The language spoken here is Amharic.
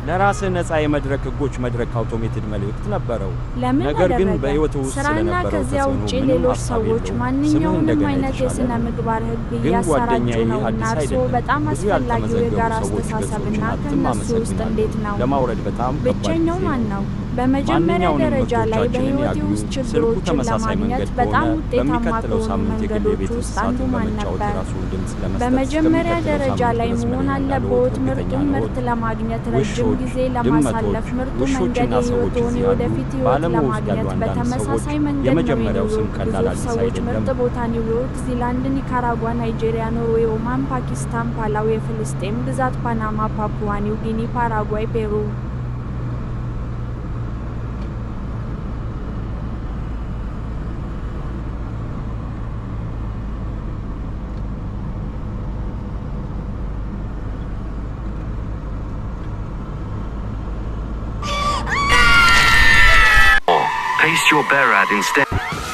ለራስ ነፃ የመድረክ ህጎች መድረክ አውቶሜትድ መልእክት ነበረው ነገር ግን በህይወቱ ውስጥ ስለነበረው ከዚያ ውጪ ሌሎች ሰዎች ማንኛውንም አይነት የሥነ ምግባር ህግ ያሰራጩ ነው እና እርሱ በጣም አስፈላጊው የጋራ አስተሳሰብና ከነሱ ውስጥ እንዴት ነው ለማውረድ በጣም ብቸኛው ማን ነው በመጀመሪያ ደረጃ ላይ በህይወቴ ውስጥ ችግሮችን ለማግኘት በጣም ውጤታማ ከሆኑ መንገዶች ውስጥ አንዱ ማን ነበር? በመጀመሪያ ደረጃ ላይ መሆን አለበት ምርጡን ምርት ለማግኘት ረጅም ጊዜ ለማሳለፍ ምርጡ መንገድ የህይወቱን የወደፊት ህይወት ለማግኘት በተመሳሳይ መንገድ ነው ሰዎች ምርጥ ቦታ ኒውዮርክ፣ ዚላንድ፣ ኒካራጓ፣ ናይጄሪያ፣ ኖርዌይ፣ ኦማን፣ ፓኪስታን፣ ፓላው፣ የፍልስጤም ግዛት፣ ፓናማ፣ ፓፑዋ ኒው ጊኒ፣ ፓራጓይ፣ ፔሩ Paste your Berad instead.